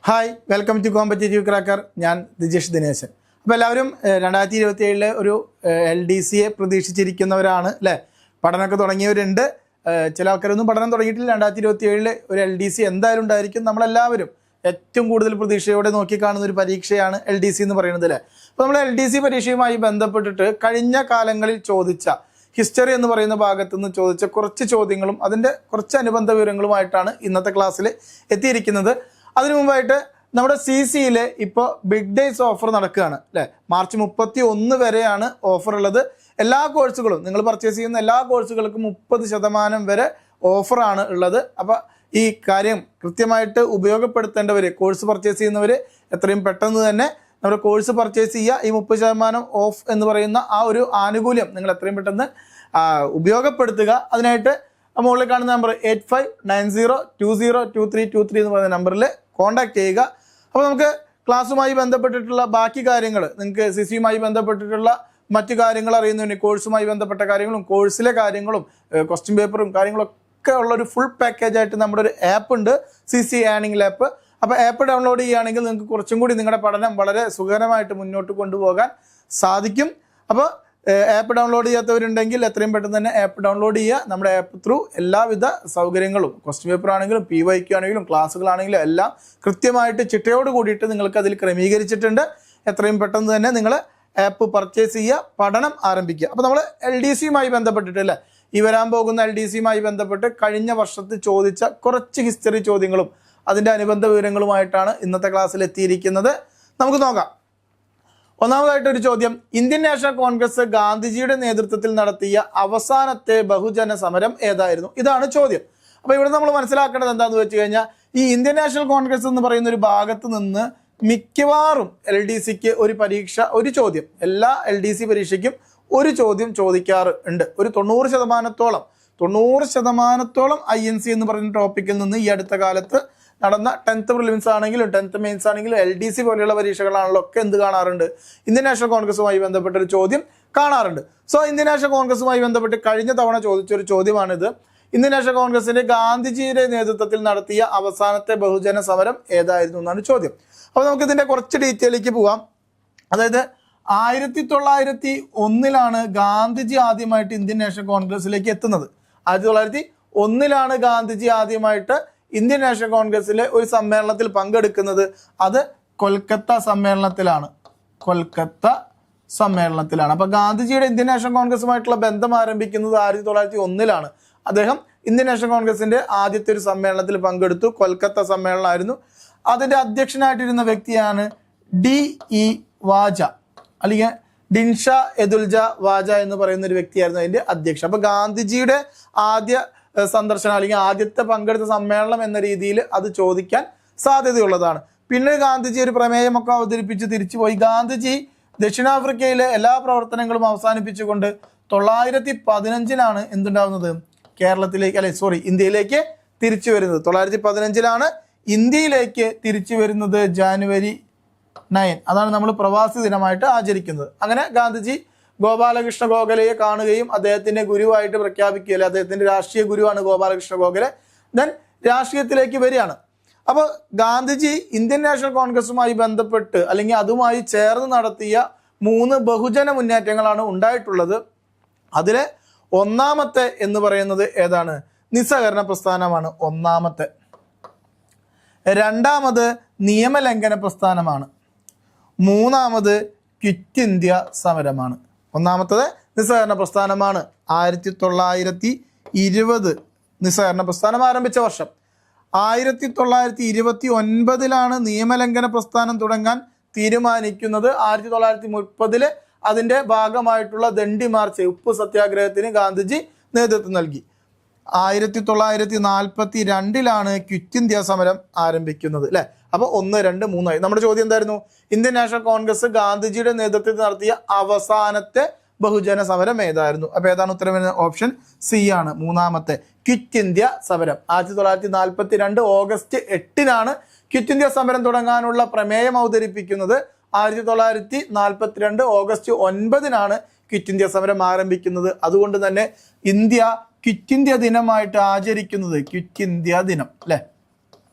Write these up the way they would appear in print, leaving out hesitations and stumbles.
Hi, welcome to competitive cracker. ഞാൻ ദിജേഷ് ദിനേശൻ. അപ്പോൾ എല്ലാവരും 2027 ഒരു LDC പ്രതീക്ഷിച്ചിരിക്കുന്നവരാണ് അല്ലേ? പഠനമൊക്കെ തുടങ്ങിയവരുണ്ട്. ചില ആൾക്കാരൊന്നും പഠനം തുടങ്ങിയിട്ടില്ല. 2027 ഒരു LDC എന്തായാലും ഉണ്ടായിരിക്കും. നമ്മളെല്ലാവരും ഏറ്റവും കൂടുതൽ പ്രതീക്ഷയോടെ നോക്കിക്കാണുന്ന ഒരു പരീക്ഷയാണ് LDC എന്ന് പറയുന്നത് അല്ലേ? അപ്പോൾ നമ്മൾ LDC പരീക്ഷയുമായി ബന്ധപ്പെട്ടിട്ട് കഴിഞ്ഞ കാലങ്ങളിൽ ചോദിച്ച ഹിസ്റ്ററി എന്ന് പറയുന്ന ഭാഗത്തു നിന്ന് ചോദിച്ച കുറച്ച് ചോദ്യങ്ങളും അതിൻ്റെ കുറച്ച് അനുബന്ധ വിവരങ്ങളുമായിട്ടാണ് ഇന്നത്തെ ക്ലാസ്സിൽ എത്തിയിരിക്കുന്നത്. അതിനു മുമ്പായിട്ട് നമ്മുടെ CCയിൽ ഇപ്പോൾ ബിഗ് ഡേയ്സ് ഓഫർ നടക്കുകയാണ് അല്ലേ? മാർച്ച് 31 വരെയാണ് ഓഫർ ഉള്ളത്. എല്ലാ കോഴ്സുകളും നിങ്ങൾ പർച്ചേസ് ചെയ്യുന്ന എല്ലാ കോഴ്സുകൾക്കും 30% വരെ ഓഫറാണ് ഉള്ളത്. അപ്പോൾ ഈ കാര്യം കൃത്യമായിട്ട് ഉപയോഗപ്പെടുത്തേണ്ടവർ, കോഴ്സ് പർച്ചേസ് ചെയ്യുന്നവർ എത്രയും പെട്ടെന്ന് തന്നെ നമ്മുടെ കോഴ്സ് പർച്ചേസ് ചെയ്യുക. ഈ 30% ഓഫ് എന്ന് പറയുന്ന ആ ഒരു ആനുകൂല്യം നിങ്ങൾ എത്രയും പെട്ടെന്ന് ഉപയോഗപ്പെടുത്തുക. അതിനായിട്ട് മുകളിൽ കാണുന്ന നമ്പർ 8590202323 എന്ന് പറയുന്ന നമ്പറിൽ കോൺടാക്ട് ചെയ്യുക. അപ്പോൾ നമുക്ക് ക്ലാസ്സുമായി ബന്ധപ്പെട്ടിട്ടുള്ള ബാക്കി കാര്യങ്ങൾ, നിങ്ങൾക്ക് CCയുമായി ബന്ധപ്പെട്ടിട്ടുള്ള മറ്റു കാര്യങ്ങൾ അറിയുന്നതിന്, കോഴ്സുമായി ബന്ധപ്പെട്ട കാര്യങ്ങളും കോഴ്സിലെ കാര്യങ്ങളും ക്വസ്റ്റ്യൻ പേപ്പറും കാര്യങ്ങളൊക്കെ ഉള്ളൊരു ഫുൾ പാക്കേജായിട്ട് നമ്മുടെ ഒരു ആപ്പ് ഉണ്ട്, CC ഏണിംഗ് ആപ്പ്. അപ്പോൾ ആപ്പ് ഡൗൺലോഡ് ചെയ്യുകയാണെങ്കിൽ നിങ്ങൾക്ക് കുറച്ചും കൂടി നിങ്ങളുടെ പഠനം വളരെ സുഖകരമായിട്ട് മുന്നോട്ട് കൊണ്ടുപോകാൻ സാധിക്കും. അപ്പോൾ ആപ്പ് ഡൗൺലോഡ് ചെയ്യാത്തവരുണ്ടെങ്കിൽ എത്രയും പെട്ടെന്ന് തന്നെ ആപ്പ് ഡൗൺലോഡ് ചെയ്യുക. നമ്മുടെ ആപ്പ് ത്രൂ എല്ലാവിധ സൗകര്യങ്ങളും, ക്വസ്റ്റ്യൻ പേപ്പർ ആണെങ്കിലും PYQ ആണെങ്കിലും ക്ലാസ്സുകളാണെങ്കിലും എല്ലാം കൃത്യമായിട്ട് ചിട്ടയോട് കൂടിയിട്ട് നിങ്ങൾക്ക് അതിൽ ക്രമീകരിച്ചിട്ടുണ്ട്. എത്രയും പെട്ടെന്ന് തന്നെ നിങ്ങൾ ആപ്പ് പർച്ചേസ് ചെയ്യുക, പഠനം ആരംഭിക്കുക. അപ്പോൾ നമ്മൾ LDCയുമായി ബന്ധപ്പെട്ടിട്ടല്ലേ, ഈ വരാൻ പോകുന്ന LDCയുമായി ബന്ധപ്പെട്ട് കഴിഞ്ഞ വർഷത്തിൽ ചോദിച്ച കുറച്ച് ഹിസ്റ്ററി ചോദ്യങ്ങളും അതിൻ്റെ അനുബന്ധ വിവരങ്ങളുമായിട്ടാണ് ഇന്നത്തെ ക്ലാസ്സിൽ എത്തിയിരിക്കുന്നത്. നമുക്ക് നോക്കാം. ഒന്നാമതായിട്ടൊരു ചോദ്യം, ഇന്ത്യൻ നാഷണൽ കോൺഗ്രസ് ഗാന്ധിജിയുടെ നേതൃത്വത്തിൽ നടത്തിയ അവസാനത്തെ ബഹുജന സമരം ഏതായിരുന്നു? ഇതാണ് ചോദ്യം. അപ്പോൾ ഇവിടെ നമ്മൾ മനസ്സിലാക്കേണ്ടത് എന്താണെന്ന് വെച്ച് കഴിഞ്ഞാൽ, ഈ ഇന്ത്യൻ നാഷണൽ കോൺഗ്രസ് എന്ന് പറയുന്ന ഒരു ഭാഗത്ത് നിന്ന് മിക്കവാറും LDCക്ക് ഒരു ചോദ്യം, എല്ലാ LDC പരീക്ഷയ്ക്കും ഒരു ചോദ്യം ചോദിക്കാറുണ്ട്. ഒരു 90% INC എന്ന് പറയുന്ന ടോപ്പിക്കിൽ നിന്ന് ഈ അടുത്ത കാലത്ത് നടന്ന 10th പ്രിലിംസ് ആണെങ്കിലും 10th മെയിൻസ് ആണെങ്കിലും LDC പോലെയുള്ള പരീക്ഷകളാണല്ലോ ഒക്കെ എന്ത് കാണാറുണ്ട്? ഇന്ത്യൻ നാഷണൽ കോൺഗ്രസുമായി ബന്ധപ്പെട്ടൊരു ചോദ്യം കാണാറുണ്ട്. സോ ഇന്ത്യൻ നാഷണൽ കോൺഗ്രസുമായി ബന്ധപ്പെട്ട് കഴിഞ്ഞ തവണ ചോദിച്ചൊരു ചോദ്യമാണിത്. ഇന്ത്യൻ നാഷണൽ കോൺഗ്രസിന്റെ ഗാന്ധിജിയുടെ നേതൃത്വത്തിൽ നടത്തിയ അവസാനത്തെ ബഹുജന സമരം ഏതായിരുന്നു എന്നാണ് ചോദ്യം. അപ്പോൾ നമുക്ക് ഇതിന്റെ കുറച്ച് ഡീറ്റെയിലേക്ക് പോവാം. അതായത് 1901 ഗാന്ധിജി ആദ്യമായിട്ട് ഇന്ത്യൻ നാഷണൽ കോൺഗ്രസിലേക്ക് എത്തുന്നത്. 1901 ഗാന്ധിജി ആദ്യമായിട്ട് ഇന്ത്യൻ നാഷണൽ കോൺഗ്രസിലെ ഒരു സമ്മേളനത്തിൽ പങ്കെടുക്കുന്നത്. അത് കൊൽക്കത്ത സമ്മേളനത്തിലാണ്. അപ്പൊ ഗാന്ധിജിയുടെ ഇന്ത്യൻ നാഷണൽ കോൺഗ്രസുമായിട്ടുള്ള ബന്ധം ആരംഭിക്കുന്നത് 1901 അദ്ദേഹം ഇന്ത്യൻ നാഷണൽ കോൺഗ്രസിന്റെ ആദ്യത്തെ ഒരു സമ്മേളനത്തിൽ പങ്കെടുത്തു. കൊൽക്കത്ത സമ്മേളനമായിരുന്നു. അതിന്റെ അധ്യക്ഷനായിട്ടിരുന്ന വ്യക്തിയാണ് DE വാജ, അല്ലെങ്കിൽ ഡിൻഷ എദുൽജ വാജ എന്ന് പറയുന്ന ഒരു വ്യക്തിയായിരുന്നു അതിന്റെ അധ്യക്ഷൻ. അപ്പൊ ഗാന്ധിജിയുടെ ആദ്യ സന്ദർശനം അല്ലെങ്കിൽ ആദ്യത്തെ പങ്കെടുത്ത സമ്മേളനം എന്ന രീതിയിൽ അത് ചോദിക്കാൻ സാധ്യതയുള്ളതാണ്. പിന്നെ ഗാന്ധിജി ഒരു പ്രമേയമൊക്കെ അവതരിപ്പിച്ച് തിരിച്ചുപോയി. ഗാന്ധിജി ദക്ഷിണാഫ്രിക്കയിലെ എല്ലാ പ്രവർത്തനങ്ങളും അവസാനിപ്പിച്ചുകൊണ്ട് 1915 എന്തുണ്ടാവുന്നത്? ഇന്ത്യയിലേക്ക് തിരിച്ചു വരുന്നത്. 1915 ഇന്ത്യയിലേക്ക് തിരിച്ചു വരുന്നത് January 9. അതാണ് നമ്മൾ പ്രവാസി ദിനമായിട്ട് ആചരിക്കുന്നത്. അങ്ങനെ ഗാന്ധിജി ഗോപാലകൃഷ്ണ ഗോഖലെയെ കാണുകയും അദ്ദേഹത്തിന്റെ ഗുരുവായിട്ട് പ്രഖ്യാപിക്കുകയല്ലേ, അദ്ദേഹത്തിന്റെ രാഷ്ട്രീയ ഗുരുവാണ് ഗോപാലകൃഷ്ണ ഗോഖലെ. ദെൻ രാഷ്ട്രീയത്തിലേക്ക് വരികയാണ്. അപ്പോൾ ഗാന്ധിജി ഇന്ത്യൻ നാഷണൽ കോൺഗ്രസുമായി ബന്ധപ്പെട്ട് അല്ലെങ്കിൽ അതുമായി ചേർന്ന് നടത്തിയ 3 ബഹുജന മുന്നേറ്റങ്ങളാണ് ഉണ്ടായിട്ടുള്ളത്. അതിലെ ഒന്നാമത്തെ എന്ന് പറയുന്നത് ഏതാണ്? നിസ്സഹകരണ പ്രസ്ഥാനമാണ് ഒന്നാമത്തെ. രണ്ടാമത് നിയമലംഘന പ്രസ്ഥാനമാണ്. മൂന്നാമത് ക്വിറ്റ് ഇന്ത്യ സമരമാണ്. ഒന്നാമത്തത് നിസ്സഹകരണ പ്രസ്ഥാനമാണ്. 1920 നിസ്സഹകരണ പ്രസ്ഥാനം ആരംഭിച്ച വർഷം. 1929 നിയമലംഘന പ്രസ്ഥാനം തുടങ്ങാൻ തീരുമാനിക്കുന്നത്. 1930 അതിന്റെ ഭാഗമായിട്ടുള്ള ദണ്ഡി മാർച്ച്, ഉപ്പ് സത്യാഗ്രഹത്തിന് ഗാന്ധിജി നേതൃത്വം നൽകി. 1942 ക്വിറ്റ് ഇന്ത്യ സമരം ആരംഭിക്കുന്നത് അല്ലെ. അപ്പൊ 1, 2, 3 നമ്മുടെ ചോദ്യം എന്തായിരുന്നു? ഇന്ത്യൻ നാഷണൽ കോൺഗ്രസ് ഗാന്ധിജിയുടെ നേതൃത്വത്തിൽ നടത്തിയ അവസാനത്തെ ബഹുജന സമരം ഏതായിരുന്നു? അപ്പൊ ഏതാണ് ഉത്തരം? ഓപ്ഷൻ C ആണ്, മൂന്നാമത്തെ ക്വിറ്റ് ഇന്ത്യ സമരം. 1942 August 8 ക്വിറ്റ് ഇന്ത്യ സമരം തുടങ്ങാനുള്ള പ്രമേയം അവതരിപ്പിക്കുന്നത്. 1942 August 9 ക്വിറ്റ് ഇന്ത്യ സമരം ആരംഭിക്കുന്നത്. അതുകൊണ്ട് തന്നെ ഇന്ത്യ ക്വിറ്റ് ഇന്ത്യ ദിനമായിട്ട് ആചരിക്കുന്നത് ക്വിറ്റ് ഇന്ത്യ ദിനം അല്ലെ.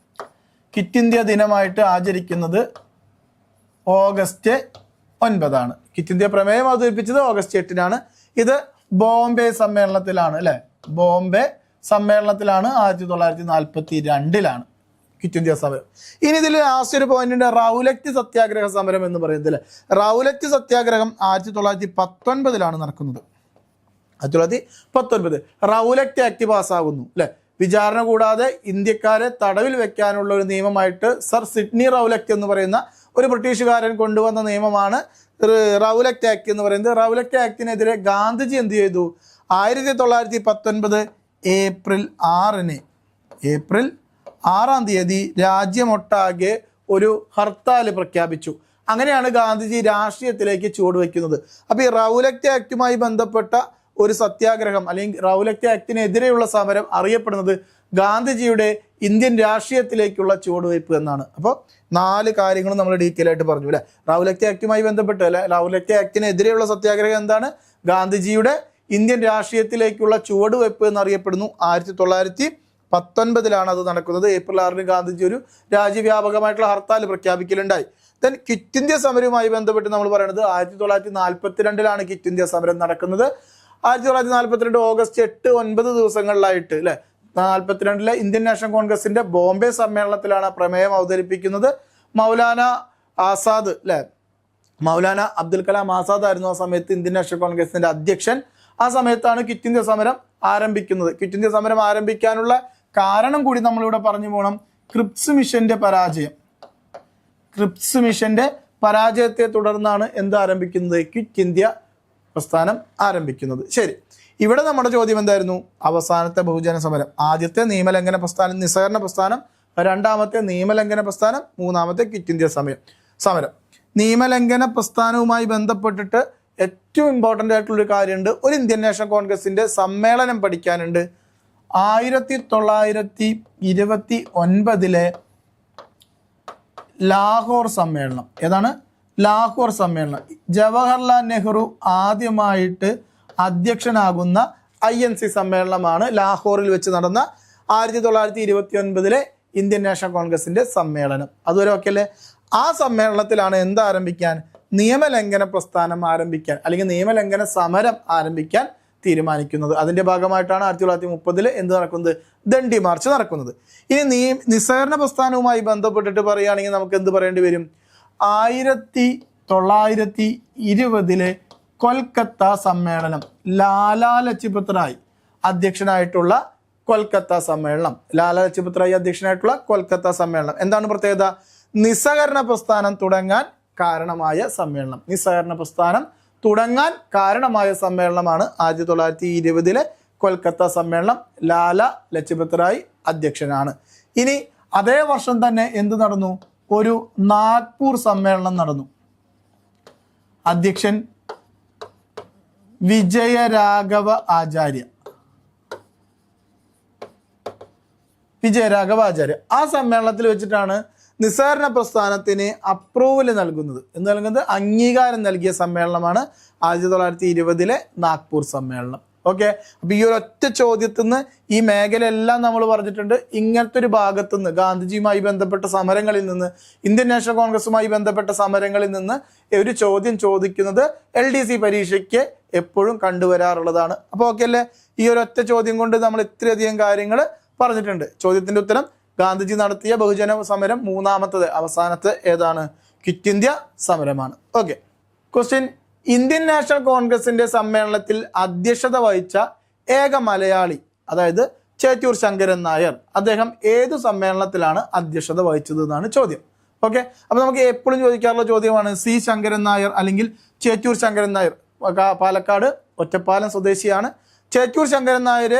ക്വിറ്റ് ഇന്ത്യ ദിനമായിട്ട് ആചരിക്കുന്നത് ഓഗസ്റ്റ് 9 ക്വിറ്റ് ഇന്ത്യ പ്രമേയം അവതരിപ്പിച്ചത് ഓഗസ്റ്റ് 8 ഇത് ബോംബെ സമ്മേളനത്തിലാണ് അല്ലെ. ബോംബെ സമ്മേളനത്തിലാണ് 1942 ക്വിറ്റ് ഇന്ത്യ സമരം. ഇനി ഇതിൽ ലാസ്റ്റ് ഒരു പോയിന്റ് ഉണ്ട്, റൗലറ്റ് സത്യാഗ്രഹ സമരം എന്ന് പറയുന്നത് അല്ലെ. റൗലറ്റ് സത്യാഗ്രഹം 1919 നടക്കുന്നത്. 1919 റൗലറ്റ് ആക്ട് പാസ്സാകുന്നു അല്ലെ. വിചാരണ കൂടാതെ ഇന്ത്യക്കാരെ തടവിൽ വെക്കാനുള്ള ഒരു നിയമമായിട്ട് സർ സിഡ്നി റൗലറ്റ് എന്ന് പറയുന്ന ഒരു ബ്രിട്ടീഷുകാരൻ കൊണ്ടുവന്ന നിയമമാണ് റൗലറ്റ് ആക്ട് എന്ന് പറയുന്നത്. റൗലറ്റ് ആക്ടിനെതിരെ ഗാന്ധിജി എന്ത് ചെയ്തു? 1919 ഏപ്രിൽ 6 രാജ്യമൊട്ടാകെ ഒരു ഹർത്താൽ പ്രഖ്യാപിച്ചു. അങ്ങനെയാണ് ഗാന്ധിജി രാഷ്ട്രീയത്തിലേക്ക് ചുവടുവെക്കുന്നത്. അപ്പോൾ ഈ റൗലറ്റ് ആക്ടുമായി ബന്ധപ്പെട്ട ഒരു സത്യാഗ്രഹം അല്ലെങ്കിൽ റൗലറ്റ് ആക്ടിനെതിരെയുള്ള സമരം അറിയപ്പെടുന്നത് ഗാന്ധിജിയുടെ ഇന്ത്യൻ രാഷ്ട്രീയത്തിലേക്കുള്ള ചുവടുവയ്പ് എന്നാണ്. അപ്പോൾ 4 കാര്യങ്ങളും നമ്മൾ ഡീറ്റെയിൽ ആയിട്ട് പറഞ്ഞു അല്ലെ. റൗലറ്റ് ആക്ടുമായി ബന്ധപ്പെട്ട് അല്ലെ, റൗലറ്റ് ആക്ടിനെതിരെയുള്ള സത്യാഗ്രഹം എന്താണ്? ഗാന്ധിജിയുടെ ഇന്ത്യൻ രാഷ്ട്രീയത്തിലേക്കുള്ള ചുവടുവയ്പ് എന്നറിയപ്പെടുന്നു. 1919 അത് നടക്കുന്നത്. ഏപ്രിൽ 6 ഗാന്ധിജി ഒരു രാജ്യവ്യാപകമായിട്ടുള്ള ഹർത്താൽ പ്രഖ്യാപിക്കലുണ്ടായി. ദെൻ ക്വിറ്റ് ഇന്ത്യ സമരവുമായി ബന്ധപ്പെട്ട് നമ്മൾ പറയുന്നത് 1942 ക്വിറ്റ് ഇന്ത്യ സമരം നടക്കുന്നത്. 1942 ഓഗസ്റ്റ് 8, 9 ദിവസങ്ങളിലായിട്ട് അല്ലെ. 42 ഇന്ത്യൻ നാഷണൽ കോൺഗ്രസിന്റെ ബോംബെ സമ്മേളനത്തിലാണ് പ്രമേയം അവതരിപ്പിക്കുന്നത്. മൗലാന ആസാദ് അല്ലെ, മൗലാന അബ്ദുൽ കലാം ആസാദ് ആയിരുന്നു ആ സമയത്ത് ഇന്ത്യൻ നാഷണൽ കോൺഗ്രസിന്റെ അധ്യക്ഷൻ. ആ സമയത്താണ് ക്വിറ്റ് ഇന്ത്യ സമരം ആരംഭിക്കുന്നത്. ക്വിറ്റ് ഇന്ത്യ സമരം ആരംഭിക്കാനുള്ള കാരണം കൂടി നമ്മളിവിടെ പറഞ്ഞു പോകണം. ക്രിപ്സ് മിഷന്റെ പരാജയത്തെ തുടർന്നാണ് എന്ത് ആരംഭിക്കുന്നത്? ക്വിറ്റ് ഇന്ത്യ പ്രസ്ഥാനം ആരംഭിക്കുന്നത്. ശരി, ഇവിടെ നമ്മുടെ ചോദ്യം എന്തായിരുന്നു? അവസാനത്തെ ബഹുജന സമരം. ആദ്യത്തെ നിയമലംഘന പ്രസ്ഥാനം നിസ്സഹകരണ പ്രസ്ഥാനം, രണ്ടാമത്തെ നിയമലംഘന പ്രസ്ഥാനം, മൂന്നാമത്തെ ക്വിറ്റ് ഇന്ത്യ സമരം. നിയമലംഘന പ്രസ്ഥാനവുമായി ബന്ധപ്പെട്ടിട്ട് ഏറ്റവും ഇമ്പോർട്ടൻ്റ് ആയിട്ടുള്ളൊരു കാര്യമുണ്ട്. ഒരു ഇന്ത്യൻ നാഷണൽ കോൺഗ്രസിന്റെ സമ്മേളനം പഠിക്കാനുണ്ട്. 1929 ലാഹോർ സമ്മേളനം. ഏതാണ്? ലാഹോർ സമ്മേളനം. ജവഹർലാൽ നെഹ്റു ആദ്യമായിട്ട് അധ്യക്ഷനാകുന്ന INC സമ്മേളനമാണ് ലാഹോറിൽ വെച്ച് നടന്ന 1929 ഇന്ത്യൻ നാഷണൽ കോൺഗ്രസിന്റെ സമ്മേളനം. അതുവരെ ഓക്കെ അല്ലേ? ആ സമ്മേളനത്തിലാണ് എന്താരംഭിക്കാൻ? നിയമലംഘന പ്രസ്ഥാനം ആരംഭിക്കാൻ അല്ലെങ്കിൽ നിയമലംഘന സമരം ആരംഭിക്കാൻ തീരുമാനിക്കുന്നത്. അതിന്റെ ഭാഗമായിട്ടാണ് 1930 എന്ത് നടക്കുന്നത്? ദണ്ഡി മാർച്ച് നടക്കുന്നത്. ഇനി നിസ്സഹകരണ പ്രസ്ഥാനവുമായി ബന്ധപ്പെട്ടിട്ട് പറയുകയാണെങ്കിൽ നമുക്ക് എന്ത് പറയേണ്ടി വരും? 1920 കൊൽക്കത്ത സമ്മേളനം, ലാലാ ലജ്പത് റായ് അധ്യക്ഷനായിട്ടുള്ള കൊൽക്കത്ത സമ്മേളനം. ലാലാ ലജ്പത് റായ് അധ്യക്ഷനായിട്ടുള്ള കൊൽക്കത്ത സമ്മേളനം. എന്താണ് പ്രത്യേകത? നിസ്സഹകരണ പ്രസ്ഥാനം തുടങ്ങാൻ കാരണമായ സമ്മേളനം. നിസ്സഹകരണ പ്രസ്ഥാനം തുടങ്ങാൻ കാരണമായ സമ്മേളനമാണ് 1920 കൊൽക്കത്ത സമ്മേളനം. ലാലാ ലജ്പത് റായ് അധ്യക്ഷനാണ്. ഇനി അതേ വർഷം തന്നെ എന്ത് നടന്നു? ഒരു നാഗ്പൂർ സമ്മേളനം നടന്നു. അധ്യക്ഷൻ വിജയരാഘവ ആചാര്യ. ആ സമ്മേളനത്തിൽ വെച്ചിട്ടാണ് നിസ്സഹകരണ പ്രസ്ഥാനത്തിന് അപ്രൂവൽ നൽകുന്നത്. എന്ന് നൽകുന്നത് അംഗീകാരം നൽകിയ സമ്മേളനമാണ് 1920 നാഗ്പൂർ സമ്മേളനം. ഓക്കെ, അപ്പൊ ഈ ഒരു ഒറ്റ ചോദ്യത്തിൽ നിന്ന് ഈ മേഖലയെല്ലാം നമ്മൾ പറഞ്ഞിട്ടുണ്ട്. ഇങ്ങനത്തെ ഒരു ഭാഗത്തു നിന്ന് ഗാന്ധിജിയുമായി ബന്ധപ്പെട്ട സമരങ്ങളിൽ നിന്ന്, ഇന്ത്യൻ നാഷണൽ കോൺഗ്രസുമായി ബന്ധപ്പെട്ട സമരങ്ങളിൽ നിന്ന് ഒരു ചോദ്യം ചോദിക്കുന്നത് LDC പരീക്ഷയ്ക്ക് എപ്പോഴും കണ്ടുവരാറുള്ളതാണ്. അപ്പോൾ ഓക്കെ അല്ലേ? ഈ ഒരു ഒറ്റ ചോദ്യം കൊണ്ട് നമ്മൾ ഇത്രയധികം കാര്യങ്ങൾ പറഞ്ഞിട്ടുണ്ട്. ചോദ്യത്തിന്റെ ഉത്തരം ഗാന്ധിജി നടത്തിയ ബഹുജന സമരം മൂന്നാമത്തത് അവസാനത്തെ ഏതാണ്? ക്വിറ്റ് ഇന്ത്യ സമരമാണ്. ഓക്കെ, ക്വസ്റ്റ്യൻ: ഇന്ത്യൻ നാഷണൽ കോൺഗ്രസിന്റെ സമ്മേളനത്തിൽ അധ്യക്ഷത വഹിച്ച ഏക മലയാളി, അതായത് ചേറ്റൂർ ശങ്കരൻ നായർ, അദ്ദേഹം ഏതു സമ്മേളനത്തിലാണ് അധ്യക്ഷത വഹിച്ചത് എന്നാണ് ചോദ്യം. ഓക്കെ, അപ്പൊ നമുക്ക് എപ്പോഴും ചോദിക്കാറുള്ള ചോദ്യമാണ് C ശങ്കരൻ നായർ അല്ലെങ്കിൽ ചേറ്റൂർ ശങ്കരൻ നായർ. പാലക്കാട് ഒറ്റപ്പാലം സ്വദേശിയാണ്. ചേറ്റൂർ ശങ്കരൻ നായർ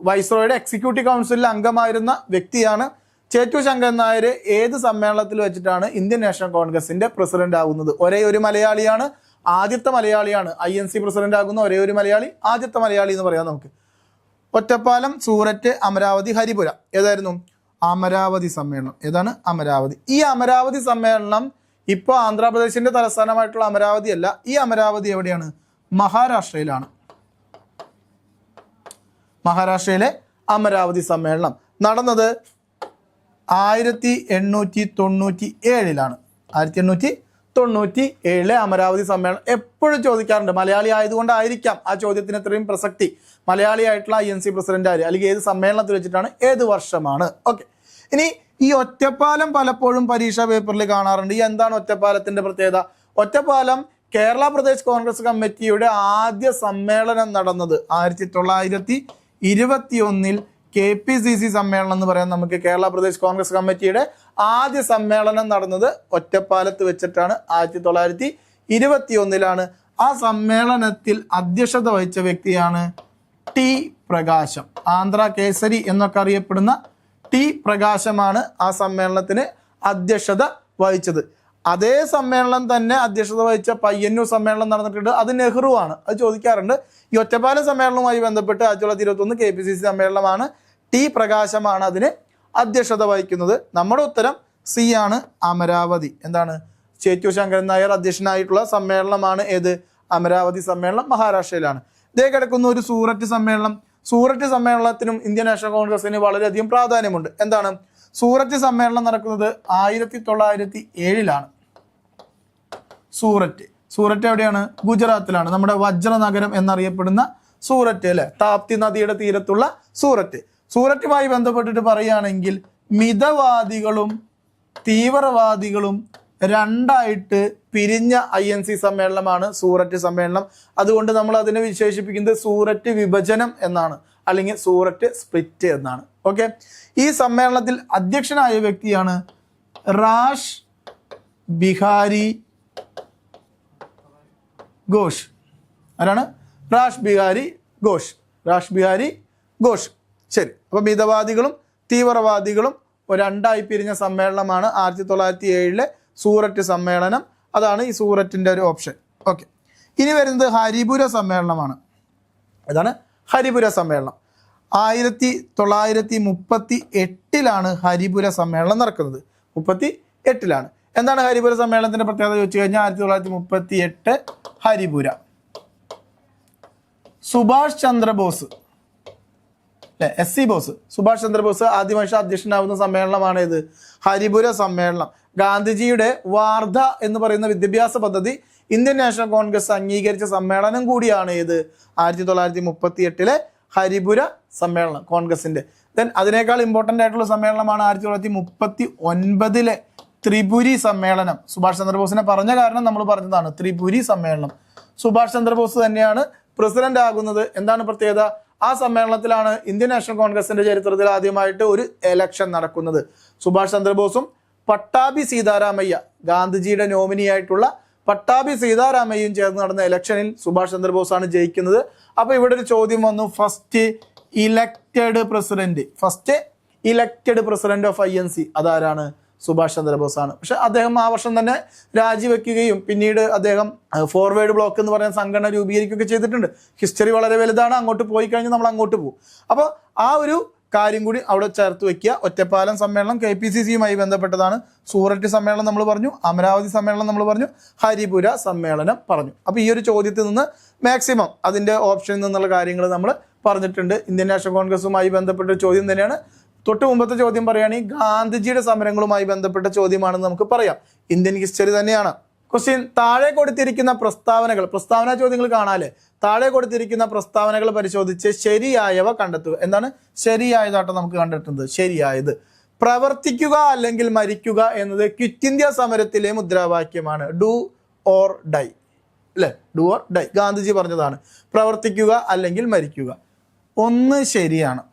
വൈസ്രോയുടെ എക്സിക്യൂട്ടീവ് കൗൺസിലിൽ അംഗമായിരുന്ന വ്യക്തിയാണ്. ചേറ്റൂർ ശങ്കരൻ നായർ ഏത് സമ്മേളനത്തിൽ വെച്ചിട്ടാണ് ഇന്ത്യൻ നാഷണൽ കോൺഗ്രസിന്റെ പ്രസിഡന്റ് ആകുന്നത്? ഒരേ ഒരു മലയാളിയാണ്, ആദ്യത്തെ മലയാളിയാണ്. INC പ്രസിഡന്റ് ആകുന്ന ഒരേ ഒരു മലയാളി, ആദ്യത്തെ മലയാളി എന്ന് പറയാം നമുക്ക്. ഒറ്റപ്പാലം, സൂററ്റ്, അമരാവതി, ഹരിപുര. ഏതായിരുന്നു? അമരാവതി സമ്മേളനം. ഏതാണ്? അമരാവതി. ഈ അമരാവതി സമ്മേളനം ഇപ്പോൾ ആന്ധ്രാപ്രദേശിന്റെ തലസ്ഥാനമായിട്ടുള്ള അമരാവതി അല്ല. ഈ അമരാവതി എവിടെയാണ്? മഹാരാഷ്ട്രയിലാണ്. മഹാരാഷ്ട്രയിലെ അമരാവതി സമ്മേളനം നടന്നത് 1897 1897 അമരാവതി സമ്മേളനം. എപ്പോഴും ചോദിക്കാറുണ്ട്, മലയാളി ആയതുകൊണ്ടായിരിക്കാം ആ ചോദ്യത്തിന് ഇത്രയും പ്രസക്തി. മലയാളി ആയിട്ടുള്ള INC പ്രസിഡന്റ് ആര്, അല്ലെങ്കിൽ ഏത് സമ്മേളനത്തിൽ വെച്ചിട്ടാണ്, ഏത് വർഷമാണ്? ഓക്കെ. ഇനി ഈ ഒറ്റപ്പാലം പലപ്പോഴും പരീക്ഷാ പേപ്പറിൽ കാണാറുണ്ട്. ഈ എന്താണ് ഒറ്റപ്പാലത്തിന്റെ പ്രത്യേകത? ഒറ്റപ്പാലം കേരള പ്രദേശ് കോൺഗ്രസ് കമ്മിറ്റിയുടെ ആദ്യ സമ്മേളനം നടന്നത് 1921 KPCC സമ്മേളനം എന്ന് പറയാം. നമുക്ക് കേരള പ്രദേശ് കോൺഗ്രസ് കമ്മിറ്റിയുടെ ആദ്യ സമ്മേളനം നടന്നത് ഒറ്റപ്പാലത്ത് വെച്ചിട്ടാണ്. 1921 ആ സമ്മേളനത്തിൽ അധ്യക്ഷത വഹിച്ച വ്യക്തിയാണ് ടി പ്രകാശം. ആന്ധ്ര കേസരി എന്നൊക്കെ അറിയപ്പെടുന്ന ടി പ്രകാശമാണ് ആ സമ്മേളനത്തിന് അധ്യക്ഷത വഹിച്ചത്. അതേ സമ്മേളനം തന്നെ അധ്യക്ഷത വഹിച്ച പയ്യന്നൂർ സമ്മേളനം നടന്നിട്ടുണ്ട്. അത് നെഹ്റു ആണ്. അത് ചോദിക്കാറുണ്ട്. ഈ ഒറ്റപ്പാലം സമ്മേളനവുമായി ബന്ധപ്പെട്ട് 1921 KPCC സമ്മേളനമാണ്. ടി പ്രകാശമാണ് അതിന് അധ്യക്ഷത വഹിക്കുന്നത്. നമ്മുടെ ഉത്തരം സി ആണ്, അമരാവതി. എന്താണ്? ചേറ്റൂർ ശങ്കരൻ നായർ അധ്യക്ഷനായിട്ടുള്ള സമ്മേളനമാണ് ഏത്? അമരാവതി സമ്മേളനം, മഹാരാഷ്ട്രയിലാണ്. ഇതേ കിടക്കുന്ന ഒരു സൂററ്റ് സമ്മേളനം. സൂററ്റ് സമ്മേളനത്തിനും ഇന്ത്യൻ നാഷണൽ കോൺഗ്രസിന് വളരെയധികം പ്രാധാന്യമുണ്ട്. എന്താണ്? സൂററ്റ് സമ്മേളനം നടക്കുന്നത് 1907 സൂററ്റ് എവിടെയാണ്? ഗുജറാത്തിലാണ്. നമ്മുടെ വജ്ര നഗരം എന്നറിയപ്പെടുന്ന സൂററ്റ് അല്ലെ, താപ്തി നദിയുടെ തീരത്തുള്ള സൂററ്റ്. സൂററ്റുമായി ബന്ധപ്പെട്ടിട്ട് പറയുകയാണെങ്കിൽ മിതവാദികളും തീവ്രവാദികളും രണ്ടായിട്ട് പിരിഞ്ഞ INC സമ്മേളനമാണ് സൂററ്റ് സമ്മേളനം. അതുകൊണ്ട് നമ്മൾ അതിനെ വിശേഷിപ്പിക്കുന്നത് സൂററ്റ് വിഭജനം എന്നാണ്, അല്ലെങ്കിൽ സൂററ്റ് സ്പ്ലിറ്റ് എന്നാണ്. ഓക്കെ. ഈ സമ്മേളനത്തിൽ അധ്യക്ഷനായ വ്യക്തിയാണ് റാഷ് ബിഹാരി ഘോഷ്. ആരാണ്? റാഷ് ബിഹാരി ഘോഷ്. ശരി. അപ്പൊ മിതവാദികളും തീവ്രവാദികളും രണ്ടായി പിരിഞ്ഞ സമ്മേളനമാണ് 1907 സൂററ്റ് സമ്മേളനം. അതാണ് ഈ സൂററ്റിന്റെ ഒരു ഓപ്ഷൻ. ഓക്കെ. ഇനി വരുന്നത് ഹരിപുര സമ്മേളനമാണ്. അതാണ് ഹരിപുര സമ്മേളനം. 1938 ഹരിപുര സമ്മേളനം നടക്കുന്നത്. 38 എന്താണ് ഹരിപുര സമ്മേളനത്തിന്റെ പ്രത്യേകത ചോദിച്ചു കഴിഞ്ഞാൽ 1938 ഹരിപുര സുഭാഷ് ചന്ദ്രബോസ് അല്ലെ, SC ബോസ്, സുഭാഷ് ചന്ദ്രബോസ് ആദ്യമായി അധ്യക്ഷനാവുന്ന സമ്മേളനമാണ് ഇത്, ഹരിപുര സമ്മേളനം. ഗാന്ധിജിയുടെ വാർധ എന്ന് പറയുന്ന വിദ്യാഭ്യാസ പദ്ധതി ഇന്ത്യൻ നാഷണൽ കോൺഗ്രസ് അംഗീകരിച്ച സമ്മേളനം കൂടിയാണ് ഇത് 1938 ഹരിപുര സമ്മേളനം കോൺഗ്രസിന്റെ. ദെൻ അതിനേക്കാൾ ഇമ്പോർട്ടൻ്റ് ആയിട്ടുള്ള സമ്മേളനമാണ് 1939 ത്രിപുരി സമ്മേളനം. സുഭാഷ് ചന്ദ്രബോസിനെ പറഞ്ഞ കാരണം നമ്മൾ പറഞ്ഞതാണ്, ത്രിപുരി സമ്മേളനം. സുഭാഷ് ചന്ദ്രബോസ് തന്നെയാണ് പ്രസിഡന്റ് ആകുന്നത്. എന്താണ് പ്രത്യേകത? ആ സമ്മേളനത്തിലാണ് ഇന്ത്യൻ നാഷണൽ കോൺഗ്രസിന്റെ ചരിത്രത്തിൽ ആദ്യമായിട്ട് ഒരു എലക്ഷൻ നടക്കുന്നത്. സുഭാഷ് ചന്ദ്രബോസും പട്ടാഭി സീതാരാമയ്യ, ഗാന്ധിജിയുടെ നോമിനിയായിട്ടുള്ള പട്ടാഭി സീതാരാമയ്യയും ചേർന്ന് നടന്ന ഇലക്ഷനിൽ സുഭാഷ് ചന്ദ്രബോസാണ് ജയിക്കുന്നത്. അപ്പൊ ഇവിടെ ഒരു ചോദ്യം വന്നു, first elected president of INC അതാരാണ്? സുഭാഷ് ചന്ദ്രബോസ് ആണ്. പക്ഷെ അദ്ദേഹം ആ വർഷം തന്നെ രാജിവെക്കുകയും പിന്നീട് അദ്ദേഹം ഫോർവേഡ് ബ്ലോക്ക് എന്ന് പറയുന്ന സംഘടന രൂപീകരിക്കുകയൊക്കെ ചെയ്തിട്ടുണ്ട്. ഹിസ്റ്ററി വളരെ വലുതാണ്, അങ്ങോട്ട് പോയി കഴിഞ്ഞാൽ നമ്മൾ അങ്ങോട്ട് പോകും. അപ്പോൾ ആ ഒരു കാര്യം കൂടി അവിടെ ചേർത്ത് വെക്കുക. ഒറ്റപ്പാലം സമ്മേളനം KPCCയുമായി ബന്ധപ്പെട്ടതാണ്. സൂററ്റ് സമ്മേളനം നമ്മൾ പറഞ്ഞു, അമരാവതി സമ്മേളനം നമ്മൾ പറഞ്ഞു, ഹരിപുര സമ്മേളനം പറഞ്ഞു. അപ്പോൾ ഈ ഒരു ചോദ്യത്തിൽ നിന്ന് മാക്സിമം അതിൻ്റെ ഓപ്ഷനിൽ നിന്നുള്ള കാര്യങ്ങൾ നമ്മൾ പറഞ്ഞിട്ടുണ്ട്. ഇന്ത്യൻ നാഷണൽ കോൺഗ്രസുമായി ബന്ധപ്പെട്ട ചോദ്യം തന്നെയാണ്. തൊട്ട് മുമ്പത്തെ ചോദ്യം പറയുകയാണെങ്കിൽ ഗാന്ധിജിയുടെ സമരങ്ങളുമായി ബന്ധപ്പെട്ട ചോദ്യമാണെന്ന് നമുക്ക് പറയാം. ഇന്ത്യൻ ഹിസ്റ്ററി തന്നെയാണ്. ക്വസ്റ്റ്യൻ, താഴെ കൊടുത്തിരിക്കുന്ന പ്രസ്താവന ചോദ്യങ്ങൾ കാണാല്ലേ, താഴെ കൊടുത്തിരിക്കുന്ന പ്രസ്താവനകൾ പരിശോധിച്ച് ശരിയായവ കണ്ടെത്തുക. എന്താണ് ശരിയായതാട്ടോ നമുക്ക് കണ്ടെത്തുന്നത്? ശരിയായത് പ്രവർത്തിക്കുക അല്ലെങ്കിൽ മരിക്കുക എന്നത് ക്വിറ്റ് ഇന്ത്യ സമരത്തിലെ മുദ്രാവാക്യമാണ്. ഡു ഓർ ഡൈ അല്ലെ, ഡു ഓർ ഡൈ ഗാന്ധിജി പറഞ്ഞതാണ്. പ്രവർത്തിക്കുക അല്ലെങ്കിൽ മരിക്കുക. ഒന്ന് ശരിയാണ്.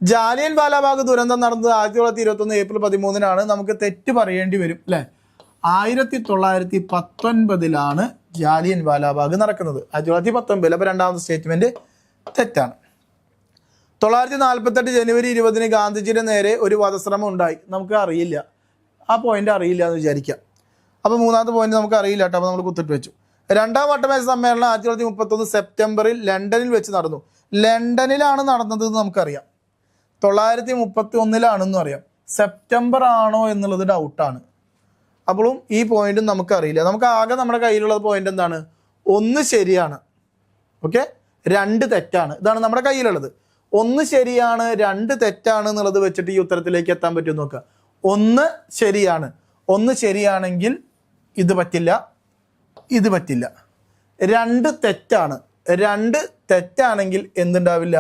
ജാലിയൻ വാലാബാഗ് ദുരന്തം നടന്നത് 1921 ഏപ്രിൽ 13 നമുക്ക് തെറ്റ് പറയേണ്ടി വരും അല്ലെ. 1919 ജാലിയൻ വാലാബാഗ് നടക്കുന്നത്. 1919. അപ്പോൾ രണ്ടാമത്തെ സ്റ്റേറ്റ്മെന്റ് തെറ്റാണ്. 948 ജനുവരി 20 ഗാന്ധിജിയുടെ നേരെ ഒരു വധശ്രമം ഉണ്ടായി. നമുക്ക് അറിയില്ല, ആ പോയിന്റ് അറിയില്ല എന്ന് വിചാരിക്കാം. അപ്പോൾ മൂന്നാമത്തെ പോയിന്റ് നമുക്ക് അറിയില്ല കേട്ടോ, അപ്പോൾ നമ്മൾ കുത്തിട്ട് വെച്ചു. രണ്ടാം വട്ടമേശ സമ്മേളനം 1931 സെപ്റ്റംബറിൽ ലണ്ടനിൽ വെച്ച് നടന്നു. ലണ്ടനിലാണ് നടന്നത് എന്ന് നമുക്കറിയാം. 931 അറിയാം. സെപ്റ്റംബർ ആണോ എന്നുള്ളത് ഡൗട്ടാണ്. അപ്പോഴും ഈ പോയിന്റും നമുക്കറിയില്ല. നമുക്ക് ആകെ നമ്മുടെ കയ്യിലുള്ള പോയിന്റ് എന്താണ്? ഒന്ന് ശരിയാണ്, ഓക്കെ, 2 തെറ്റാണ്. ഇതാണ് നമ്മുടെ കയ്യിലുള്ളത്. ഒന്ന് ശരിയാണ് 2 തെറ്റാണ് എന്നുള്ളത് വെച്ചിട്ട് ഈ ഉത്തരത്തിലേക്ക് എത്താൻ പറ്റും നോക്കുക. ഒന്ന് ശരിയാണ്, ഒന്ന് ശരിയാണെങ്കിൽ ഇത് പറ്റില്ല, ഇത് പറ്റില്ല. 2 തെറ്റാണ്, 2 തെറ്റാണെങ്കിൽ എന്തുണ്ടാവില്ല,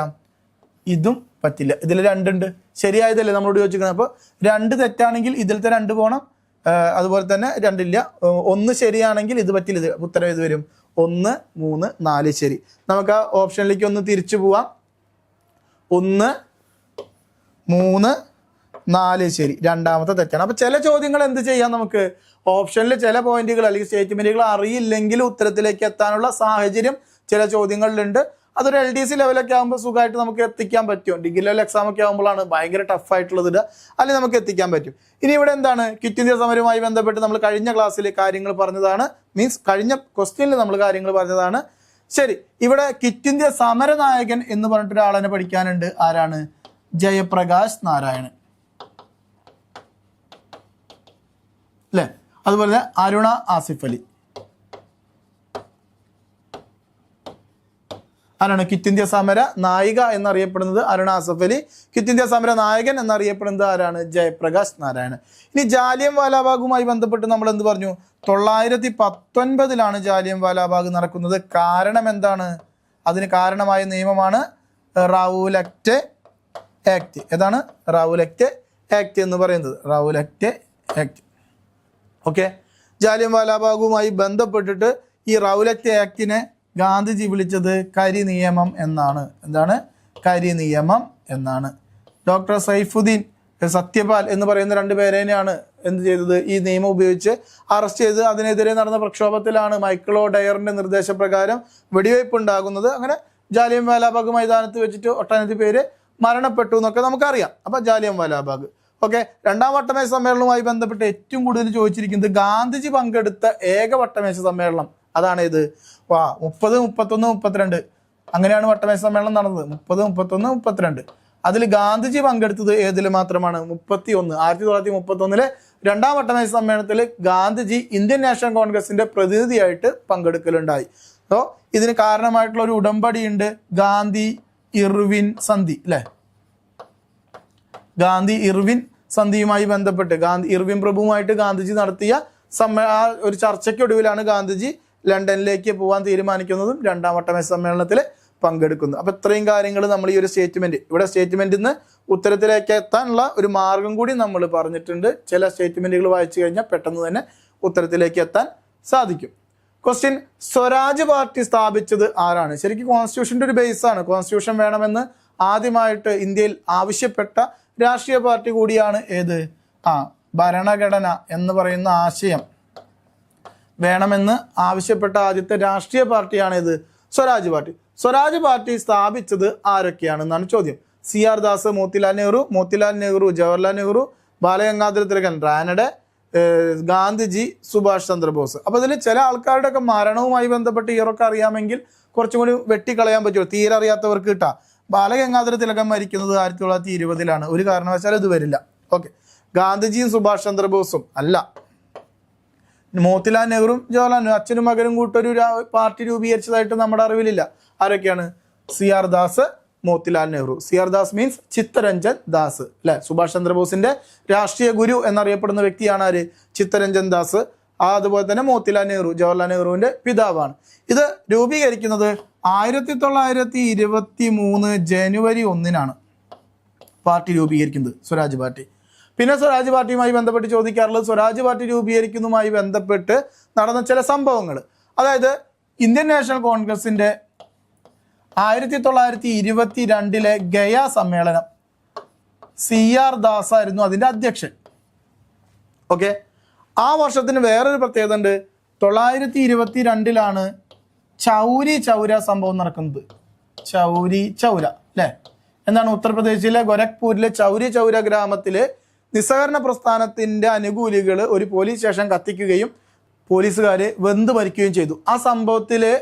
ഇതും പറ്റില്ല. ഇതിൽ 2 ഉണ്ട്, ശരിയായതല്ലേ നമ്മളോട് ചോദിച്ചിരിക്കുന്നത്. അപ്പോൾ 2 തെറ്റാണെങ്കിൽ ഇതിലത്തെ 2 പോകണം, അതുപോലെ തന്നെ 2 ഇല്ല. ഒന്ന് ശരിയാണെങ്കിൽ ഇത് പറ്റില്ല, ഇത് ഉത്തരം ഇത് വരും 1, 3, 4 ശരി. നമുക്ക് ആ ഓപ്ഷനിലേക്ക് ഒന്ന് തിരിച്ചു പോവാം. 1, 3, 4 ശരി, രണ്ടാമത്തെ തെറ്റാണ്. അപ്പോൾ ചില ചോദ്യങ്ങൾ എന്ത് ചെയ്യാം, നമുക്ക് ഓപ്ഷനിൽ ചില പോയിന്റുകൾ അല്ലെങ്കിൽ സ്റ്റേറ്റ്മെന്റുകൾ അറിയില്ലെങ്കിൽ ഉത്തരത്തിലേക്ക് എത്താനുള്ള സാഹചര്യം ചില ചോദ്യങ്ങളിലുണ്ട്. അതൊരു LDC ലെവലൊക്കെ ആകുമ്പോൾ സുഖമായിട്ട് നമുക്ക് എത്തിക്കാൻ പറ്റും. ഡിഗ്രി ലെവൽ എക്സാം ഒക്കെ ആകുമ്പോഴാണ് ഭയങ്കര ടഫായിട്ടുള്ളത് ഇടുക, അല്ലെങ്കിൽ നമുക്ക് എത്തിക്കാൻ പറ്റും. ഇനി ഇവിടെ എന്താണ്, ക്വിറ്റ് ഇന്ത്യ സമരവുമായി ബന്ധപ്പെട്ട് നമ്മൾ കഴിഞ്ഞ ക്ലാസ്സിൽ കാര്യങ്ങൾ പറഞ്ഞതാണ്, മീൻസ് കഴിഞ്ഞ ക്വസ്റ്റ്യനിൽ നമ്മൾ കാര്യങ്ങൾ പറഞ്ഞതാണ്. ശരി, ഇവിടെ ക്വിറ്റ് ഇന്ത്യ സമരനായകൻ എന്ന് പറഞ്ഞിട്ട് ഒരാളെ പഠിക്കാനുണ്ട്. ആരാണ്? ജയപ്രകാശ് നാരായണൻ അല്ലേ? അതുപോലെ അരുണ ആസിഫ് അലി. ആരാണ് ക്വിറ്റ് ഇന്ത്യ സമര നായിക എന്നറിയപ്പെടുന്നത്? അരുണ ആസിഫ് അലി. ക്വിറ്റ് ഇന്ത്യ സമര നായകൻ എന്നറിയപ്പെടുന്നത് ആരാണ്? ജയപ്രകാശ് നാരായണൻ. ഇനി ജാലിയൻ വാലാബാഗുമായി ബന്ധപ്പെട്ട് നമ്മൾ എന്ത് പറഞ്ഞു? 919 ജാലിയൻ വാലാബാഗ് നടക്കുന്നത്. കാരണം എന്താണ്? അതിന് കാരണമായ നിയമമാണ് റൗലക്റ്റ് ആക്ട്. ഏതാണ്? റൗലക്റ്റ് ആക്ട് എന്ന് പറയുന്നത്. റൗലക്റ്റ് ആക്ട്. ഓക്കെ, ജാലിയൻ വാലാബാഗുമായി ബന്ധപ്പെട്ടിട്ട് ഈ റൗലക്റ്റ് ആക്ടിനെ ഗാന്ധിജി വിളിച്ചത് കരി നിയമം എന്നാണ്. എന്താണ്? കരി നിയമം എന്നാണ്. ഡോക്ടർ സൈഫുദ്ദീൻ സത്യപാൽ എന്ന് പറയുന്ന 2 പേരെയാണ് എന്ത് ചെയ്തത്? ഈ നിയമം ഉപയോഗിച്ച് അറസ്റ്റ് ചെയ്ത് അതിനെതിരെ നടന്ന പ്രക്ഷോഭത്തിലാണ് മൈക്കിളോ ഡയറിന്റെ നിർദ്ദേശപ്രകാരം വെടിവയ്പ് ഉണ്ടാകുന്നത്. അങ്ങനെ ജാലിയൻ വാലാബാഗ് മൈതാനത്ത് വെച്ചിട്ട് ഒട്ടനവധി പേര് മരണപ്പെട്ടു എന്നൊക്കെ നമുക്കറിയാം. അപ്പം ജാലിയൻ വാലാബാഗ്. ഓക്കെ, 2ാം വട്ടമേശ സമ്മേളനവുമായി ബന്ധപ്പെട്ട് ഏറ്റവും കൂടുതൽ ചോദിച്ചിരിക്കുന്നത് ഗാന്ധിജി പങ്കെടുത്ത ഏക വട്ടമേശ സമ്മേളനം. അതാണ് ഇത്. 30, 31, 32 അങ്ങനെയാണ് വട്ടമേശ സമ്മേളനം നടന്നത്. 30, 31, 32. അതിൽ ഗാന്ധിജി പങ്കെടുത്തത് ഏതിൽ മാത്രമാണ്? 31. 1931 2ാം വട്ടമേശ സമ്മേളനത്തിൽ ഗാന്ധിജി ഇന്ത്യൻ നാഷണൽ കോൺഗ്രസിന്റെ പ്രതിനിധിയായിട്ട് പങ്കെടുക്കലുണ്ടായി. സോ ഇതിന് കാരണമായിട്ടുള്ള ഒരു ഉടമ്പടി ഉണ്ട്, ഗാന്ധി ഇർവിൻ സന്ധി അല്ലെ? ഗാന്ധി ഇർവിൻ സന്ധിയുമായി ബന്ധപ്പെട്ട് ഇർവിൻ പ്രഭുവുമായിട്ട് ഗാന്ധിജി നടത്തിയ ആ ഒരു ചർച്ചയ്ക്കൊടുവിലാണ് ഗാന്ധിജി ലണ്ടനിലേക്ക് പോകാൻ തീരുമാനിക്കുന്നതും 2ാം വട്ടമേശ സമ്മേളനത്തിൽ പങ്കെടുക്കുന്നു. അപ്പോൾ ഇത്രയും കാര്യങ്ങൾ നമ്മൾ ഈ ഒരു സ്റ്റേറ്റ്മെന്റ്, ഇവിടെ സ്റ്റേറ്റ്മെന്റിൽ നിന്ന് ഉത്തരത്തിലേക്ക് എത്താനുള്ള ഒരു മാർഗം കൂടി നമ്മൾ പറഞ്ഞിട്ടുണ്ട്. ചില സ്റ്റേറ്റ്മെന്റുകൾ വായിച്ചു കഴിഞ്ഞാൽ പെട്ടെന്ന് തന്നെ ഉത്തരത്തിലേക്ക് എത്താൻ സാധിക്കും. ക്വസ്റ്റ്യൻ, സ്വരാജ് പാർട്ടി സ്ഥാപിച്ചത് ആരാണ്? ശരിക്കും കോൺസ്റ്റിറ്റ്യൂഷന്റെ ഒരു ബേസാണ്. കോൺസ്റ്റിറ്റ്യൂഷൻ വേണമെന്ന് ആദ്യമായിട്ട് ഇന്ത്യയിൽ ആവശ്യപ്പെട്ട രാഷ്ട്രീയ പാർട്ടി കൂടിയാണ് ഏത്? ഭരണഘടന എന്ന് പറയുന്ന ആശയം വേണമെന്ന് ആവശ്യപ്പെട്ട ആദ്യത്തെ രാഷ്ട്രീയ പാർട്ടിയാണ് ഇത്, സ്വരാജ് പാർട്ടി. സ്വരാജ് പാർട്ടി സ്ഥാപിച്ചത് ആരൊക്കെയാണെന്നാണ് ചോദ്യം. CR ദാസ്, മോത്തിലാൽ നെഹ്റു, ജവഹർലാൽ നെഹ്റു, ബാലഗംഗാധര തിലകൻ, റാനഡെ, ഗാന്ധിജി, സുഭാഷ് ചന്ദ്രബോസ്. അപ്പോൾ ഇതിൽ ചില ആൾക്കാരുടെ ഒക്കെ മരണവുമായി ബന്ധപ്പെട്ട് ഇയറൊക്കെ അറിയാമെങ്കിൽ കുറച്ചും കൂടി വെട്ടിക്കളയാൻ പറ്റുമോ? തീരെ അറിയാത്തവർക്ക് കിട്ടാം. ബാലഗംഗാധര തിലകൻ മരിക്കുന്നത് 1920 ഒരു കാരണവശാലും ഇത് വരില്ല. ഓക്കെ, ഗാന്ധിജിയും സുഭാഷ് ചന്ദ്രബോസും അല്ല. മോത്തിലാൽ നെഹ്റുവും ജവഹർലാൽ നെഹ്റു അച്ഛനും മകനും കൂട്ടൊരു പാർട്ടി രൂപീകരിച്ചതായിട്ട് നമ്മുടെ അറിവിലില്ല. ആരൊക്കെയാണ്? CR Das, Motilal Nehru. CR Das means Chittaranjan Das അല്ലെ? സുഭാഷ് ചന്ദ്രബോസിന്റെ രാഷ്ട്രീയ ഗുരു എന്നറിയപ്പെടുന്ന വ്യക്തിയാണ് ആര്? ചിത്തരഞ്ജൻ ദാസ്. അതുപോലെ തന്നെ മോത്തിലാൽ നെഹ്റു ജവഹർലാൽ നെഹ്റുവിന്റെ പിതാവാണ്. ഇത് രൂപീകരിക്കുന്നത് 1923 ജനുവരി 1 പാർട്ടി രൂപീകരിക്കുന്നത്, സ്വരാജ് പാർട്ടി. പിന്നെ സ്വരാജ് പാർട്ടിയുമായി ബന്ധപ്പെട്ട് ചോദിക്കാറുള്ളത് സ്വരാജ് പാർട്ടി രൂപീകരിക്കുന്നതുമായി ബന്ധപ്പെട്ട് നടന്ന ചില സംഭവങ്ങൾ. അതായത് ഇന്ത്യൻ നാഷണൽ കോൺഗ്രസിന്റെ 1922 ഗയ സമ്മേളനം, CR ദാസ് ആയിരുന്നു അതിന്റെ അധ്യക്ഷൻ. ഓക്കെ, ആ വർഷത്തിന് വേറൊരു പ്രത്യേകത ഉണ്ട്. 922 ചൗരി ചൗര സംഭവം നടക്കുന്നത്. ചൗരി ചൗര അല്ലെ? എന്താണ്? ഉത്തർപ്രദേശിലെ ഗോരഖ്പൂരിലെ ചൗരി ചൗര ഗ്രാമത്തില് നിസ്സഹകരണ പ്രസ്ഥാനത്തിന്റെ അനുകൂലികൾ ഒരു പോലീസ് സ്റ്റേഷൻ കത്തിക്കുകയും പോലീസുകാര് വെന്ത് മരിക്കുകയും ചെയ്തു. ആ സംഭവത്തില്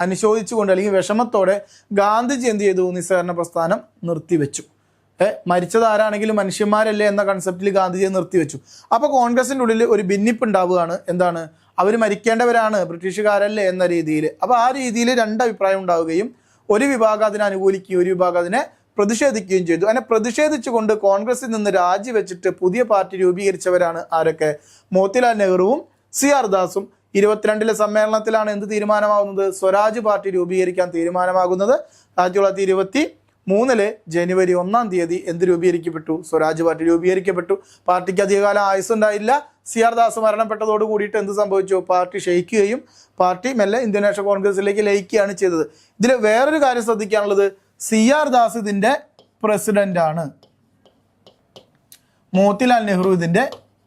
അനുശോചിച്ചുകൊണ്ട് അല്ലെങ്കിൽ വിഷമത്തോടെ ഗാന്ധിജി എന്ത് ചെയ്തു? നിസ്സഹകരണ പ്രസ്ഥാനം നിർത്തിവെച്ചു. മരിച്ചത് ആരാണെങ്കിലും മനുഷ്യന്മാരല്ലേ എന്ന കൺസെപ്റ്റിൽ ഗാന്ധിജിയെ നിർത്തിവെച്ചു. അപ്പോൾ കോൺഗ്രസിൻ്റെ ഉള്ളിൽ ഒരു ഭിന്നിപ്പ് ഉണ്ടാവുകയാണ്. എന്താണ്? അവർ മരിക്കേണ്ടവരാണ്, ബ്രിട്ടീഷുകാരല്ലേ എന്ന രീതിയിൽ. അപ്പോൾ ആ രീതിയിൽ 2 അഭിപ്രായം ഉണ്ടാവുകയും ഒരു വിഭാഗം അതിനെ അനുകൂലിക്കുകയും ഒരു വിഭാഗം അതിനെ പ്രതിഷേധിക്കുകയും ചെയ്തു. അങ്ങനെ പ്രതിഷേധിച്ചുകൊണ്ട് കോൺഗ്രസിൽ നിന്ന് രാജിവെച്ചിട്ട് പുതിയ പാർട്ടി രൂപീകരിച്ചവരാണ് ആരൊക്കെ? മോത്തിലാൽ നെഹ്റുവും CR ദാസും. 22 സമ്മേളനത്തിലാണ് എന്ത് തീരുമാനമാകുന്നത്? സ്വരാജ് പാർട്ടി രൂപീകരിക്കാൻ തീരുമാനമാകുന്നത്. 1923 ജനുവരി 1 എന്ത് രൂപീകരിക്കപ്പെട്ടു? സ്വരാജ് പാർട്ടി രൂപീകരിക്കപ്പെട്ടു. പാർട്ടിക്ക് അധികകാലം ആയുസ്സുണ്ടായില്ല. CR ദാസ് മരണപ്പെട്ടതോട് കൂടിയിട്ട് എന്ത് സംഭവിച്ചു? പാർട്ടി ക്ഷയിക്കുകയും പാർട്ടി മെല്ലെ ഇന്ത്യൻ നാഷണൽ കോൺഗ്രസിലേക്ക് ലയിക്കുകയാണ് ചെയ്തത്. ഇതിൽ വേറൊരു കാര്യം ശ്രദ്ധിക്കാനുള്ളത്, CR ദാസ് ഇതിൻ്റെ പ്രസിഡന്റാണ്, മോത്തിലാൽ നെഹ്റു ഇതിൻ്റെ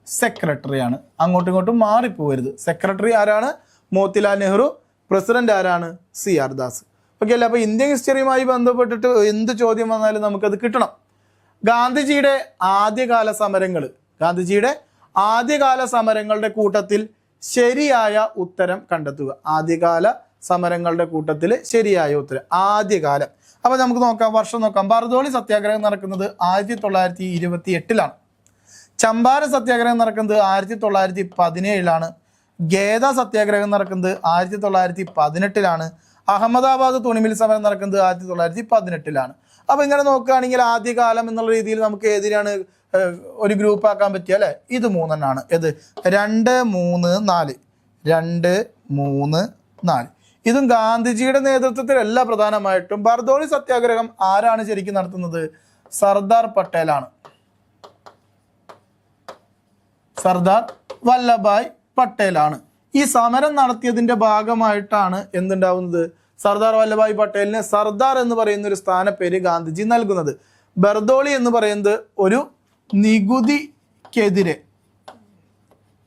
സെക്രട്ടറിയാണ്. അങ്ങോട്ടും ഇങ്ങോട്ടും മാറിപ്പോകരുത്. സെക്രട്ടറി ആരാണ്? മോത്തിലാൽ നെഹ്റു. പ്രസിഡന്റ് ആരാണ്? CR ദാസ്. ഓക്കെ അല്ലേ? അപ്പോൾ ഇന്ത്യൻ ഹിസ്റ്ററിയുമായി ബന്ധപ്പെട്ടിട്ട് എന്ത് ചോദ്യം വന്നാലും നമുക്കത് കിട്ടണം. ഗാന്ധിജിയുടെ ആദ്യകാല സമരങ്ങളുടെ കൂട്ടത്തിൽ ശരിയായ ഉത്തരം കണ്ടെത്തുക. ആദ്യകാല സമരങ്ങളുടെ കൂട്ടത്തിൽ ശരിയായ ഉത്തരം ആദ്യകാലം. അപ്പോൾ നമുക്ക് നോക്കാം, വർഷം നോക്കാം. ബർദോളി സത്യാഗ്രഹം നടക്കുന്നത് 1928 ചമ്പാരൻ സത്യാഗ്രഹം നടക്കുന്നത് 1917 ഗേദ സത്യാഗ്രഹം നടക്കുന്നത് 1918 അഹമ്മദാബാദ് തുണിമിൽ സമരം നടക്കുന്നത് 1918 അപ്പോൾ ഇങ്ങനെ നോക്കുകയാണെങ്കിൽ ആദ്യകാലം എന്നുള്ള രീതിയിൽ നമുക്ക് ഏതിനാണ് ഒരു ഗ്രൂപ്പ് ആക്കാൻ പറ്റിയ അല്ലേ? ഇത് 3 ഏത്? 2, 3, 4. 2, 3, 4. ഇതും ഗാന്ധിജിയുടെ നേതൃത്വത്തിലല്ല പ്രധാനമായിട്ടും. ബർദോളി സത്യാഗ്രഹം ആരാണ് ശരിക്കും നടത്തുന്നത്? സർദാർ പട്ടേലാണ്. സർദാർ വല്ലഭായ് പട്ടേലാണ്. ഈ സമരം നടത്തിയതിന്റെ ഭാഗമായിട്ടാണ് എന്തുണ്ടാവുന്നത്? സർദാർ വല്ലഭായ് പട്ടേലിന് സർദാർ എന്ന് പറയുന്ന ഒരു സ്ഥാനപ്പേര് ഗാന്ധിജി നൽകുന്നത്. ബർദോളി എന്ന് പറയുന്നത് ഒരു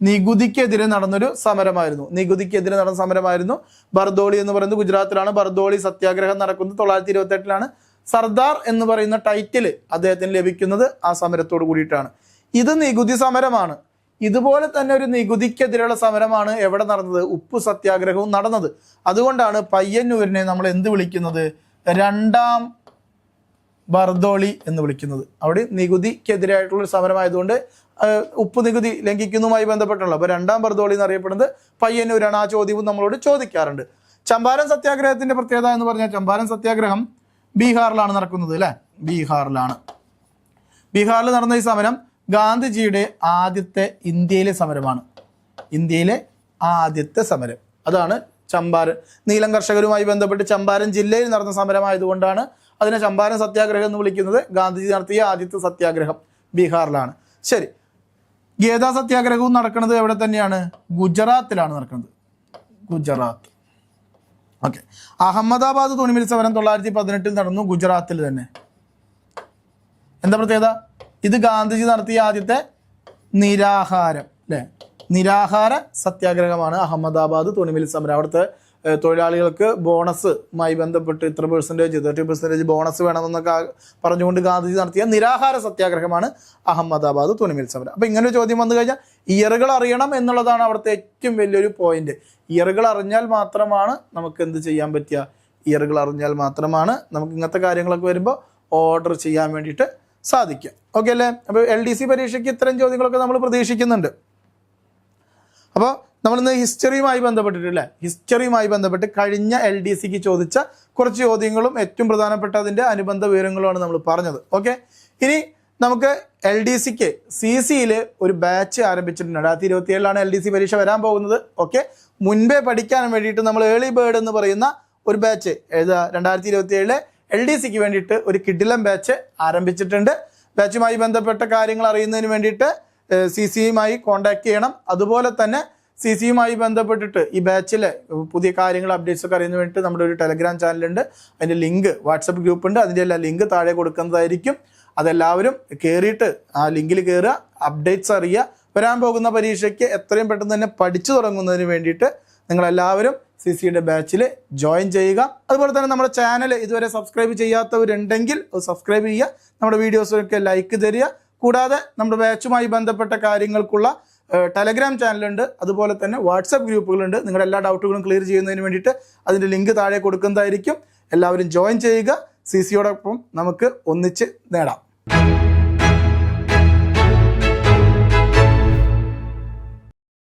നികുതിക്കെതിരെ നടന്നൊരു സമരമായിരുന്നു. ബർദോളി എന്ന് പറയുന്നത് ഗുജറാത്തിലാണ്. ബർദോളി സത്യാഗ്രഹം നടക്കുന്നത് 1928 സർദാർ എന്ന് പറയുന്ന ടൈറ്റിൽ അദ്ദേഹത്തിന് ലഭിക്കുന്നത് ആ സമരത്തോട് കൂടിയിട്ടാണ്. ഇത് നികുതി സമരമാണ്. ഇതുപോലെ തന്നെ ഒരു നികുതിക്കെതിരെയുള്ള സമരമാണ് എവിടെ നടന്നത്? ഉപ്പു സത്യാഗ്രഹവും നടന്നത്. അതുകൊണ്ടാണ് പയ്യന്നൂരിനെ നമ്മൾ എന്ത് വിളിക്കുന്നത്? 2ാം ബർദോളി എന്ന് വിളിക്കുന്നത്. അവിടെ നികുതിക്കെതിരായിട്ടുള്ളൊരു സമരമായതുകൊണ്ട് ഉപ്പ് നികുതി ലംഘിക്കുന്നതുമായി ബന്ധപ്പെട്ടുള്ള അപ്പോൾ 2ാം ബർദോളി എന്നറിയപ്പെടുന്നത് പയ്യന്നൂരാണ്. ആ ചോദ്യവും നമ്മളോട് ചോദിക്കാറുണ്ട്. ചമ്പാരൻ സത്യാഗ്രഹത്തിന്റെ പ്രത്യേകത എന്ന് പറഞ്ഞാൽ ചമ്പാരൻ സത്യാഗ്രഹം ബീഹാറിലാണ് നടക്കുന്നത് അല്ലേ? ബീഹാറിൽ നടന്ന ഈ സമരം ഗാന്ധിജിയുടെ ആദ്യത്തെ ഇന്ത്യയിലെ സമരമാണ്. അതാണ് ചമ്പാരൻ. നീലം കർഷകരുമായി ബന്ധപ്പെട്ട് ചമ്പാരൻ ജില്ലയിൽ നടന്ന സമരമായതുകൊണ്ടാണ് അതിനെ ചമ്പാരൻ സത്യാഗ്രഹം എന്ന് വിളിക്കുന്നത്. ഗാന്ധിജി നടത്തിയ ആദ്യത്തെ സത്യാഗ്രഹം ബീഹാറിലാണ്. ശരി, ഗേദ സത്യാഗ്രഹവും നടക്കുന്നത് എവിടെ തന്നെയാണ്? ഗുജറാത്തിലാണ് നടക്കുന്നത്. ഓക്കെ. അഹമ്മദാബാദ് തുണിമിൽ സമരം 1918 നടന്നു, ഗുജറാത്തിൽ തന്നെ. എന്താ പ്രത്യേകത? ഇത് ഗാന്ധിജി നടത്തിയ ആദ്യത്തെ നിരാഹാര സത്യാഗ്രഹമാണ് അഹമ്മദാബാദ് തുണിമിൽ സമരം. അവിടുത്തെ തൊഴിലാളികൾക്ക് ബോണസുമായി ബന്ധപ്പെട്ട് ഇത്ര പെർസെൻറ്റേജ് 30% ബോണസ് വേണമെന്നൊക്കെ പറഞ്ഞുകൊണ്ട് ഗാന്ധിജി നടത്തിയ നിരാഹാര സത്യാഗ്രഹമാണ് അഹമ്മദാബാദ് തുണിമിൽ സമരം. അപ്പം ഇങ്ങനെ ഒരു ചോദ്യം വന്നു കഴിഞ്ഞാൽ ഇയറുകൾ അറിയണം എന്നുള്ളതാണ് അവിടുത്തെ ഏറ്റവും വലിയൊരു പോയിന്റ്. ഇയറുകൾ അറിഞ്ഞാൽ മാത്രമാണ് നമുക്ക് എന്ത് ചെയ്യാൻ പറ്റുക? ഇയറുകൾ അറിഞ്ഞാൽ മാത്രമാണ് നമുക്ക് ഇങ്ങനത്തെ കാര്യങ്ങളൊക്കെ വരുമ്പോൾ ഓർഡർ ചെയ്യാൻ വേണ്ടിയിട്ട് സാധിക്കുക. ഓക്കെ അല്ലേ? അപ്പോൾ LDC പരീക്ഷയ്ക്ക് ഇത്തരം ചോദ്യങ്ങളൊക്കെ നമ്മൾ പ്രതീക്ഷിക്കുന്നുണ്ട്. അപ്പോൾ നമ്മളിന്ന് ഹിസ്റ്ററിയുമായി ബന്ധപ്പെട്ട് കഴിഞ്ഞ LDCക്ക് ചോദിച്ച കുറച്ച് ചോദ്യങ്ങളും ഏറ്റവും പ്രധാനപ്പെട്ട അതിൻ്റെ അനുബന്ധ വിവരങ്ങളുമാണ് നമ്മൾ പറഞ്ഞത്. ഓക്കെ, ഇനി നമുക്ക് LDCക്ക് CCയിൽ ഒരു ബാച്ച് ആരംഭിച്ചിട്ടുണ്ട്. 2027 LDC പരീക്ഷ വരാൻ പോകുന്നത്. ഓക്കെ, മുൻപേ പഠിക്കാൻ വേണ്ടിയിട്ട് നമ്മൾ ഏർലി ബേർഡ് എന്ന് പറയുന്ന ഒരു ബാച്ച് 2027 LDCക്ക് വേണ്ടിയിട്ട് ഒരു കിഡിലം ബാച്ച് ആരംഭിച്ചിട്ടുണ്ട്. ബാച്ചുമായി ബന്ധപ്പെട്ട കാര്യങ്ങൾ അറിയുന്നതിന് വേണ്ടിയിട്ട് CCയുമായി കോൺടാക്ട് ചെയ്യണം. അതുപോലെ തന്നെ CCയുമായി ബന്ധപ്പെട്ടിട്ട് ഈ ബാച്ചിലെ പുതിയ കാര്യങ്ങൾ അപ്ഡേറ്റ്സ് ഒക്കെ അറിയുന്നതിന് വേണ്ടിയിട്ട് നമ്മുടെ ഒരു ടെലഗ്രാം ചാനലുണ്ട്. അതിൻ്റെ ലിങ്ക്, വാട്സപ്പ് ഗ്രൂപ്പ് ഉണ്ട്, അതിൻ്റെ എല്ലാ ലിങ്ക് താഴെ കൊടുക്കുന്നതായിരിക്കും. അതെല്ലാവരും കയറിയിട്ട് ആ ലിങ്കിൽ കയറുക, അപ്ഡേറ്റ്സ് അറിയുക. വരാൻ പോകുന്ന പരീക്ഷയ്ക്ക് എത്രയും പെട്ടെന്ന് തന്നെ പഠിച്ചു തുടങ്ങുന്നതിന് വേണ്ടിയിട്ട് നിങ്ങളെല്ലാവരും CCയുടെ ബാച്ചിൽ ജോയിൻ ചെയ്യുക. അതുപോലെ തന്നെ നമ്മുടെ ചാനൽ ഇതുവരെ സബ്സ്ക്രൈബ് ചെയ്യാത്തവരുണ്ടെങ്കിൽ അത് സബ്സ്ക്രൈബ് ചെയ്യുക, നമ്മുടെ വീഡിയോസൊക്കെ ലൈക്ക് തരിക. കൂടാതെ നമ്മുടെ ബാച്ചുമായി ബന്ധപ്പെട്ട കാര്യങ്ങൾക്കുള്ള ടെലഗ്രാം ചാനലുണ്ട്, അതുപോലെ തന്നെ വാട്സപ്പ് ഗ്രൂപ്പുകളുണ്ട്. നിങ്ങളുടെ എല്ലാ ഡൗട്ടുകളും ക്ലിയർ ചെയ്യുന്നതിന് വേണ്ടിയിട്ട് അതിൻ്റെ ലിങ്ക് താഴെ കൊടുക്കുന്നതായിരിക്കും. എല്ലാവരും ജോയിൻ ചെയ്യുക. CCയോടൊപ്പം നമുക്ക് ഒന്നിച്ച് നേടാം.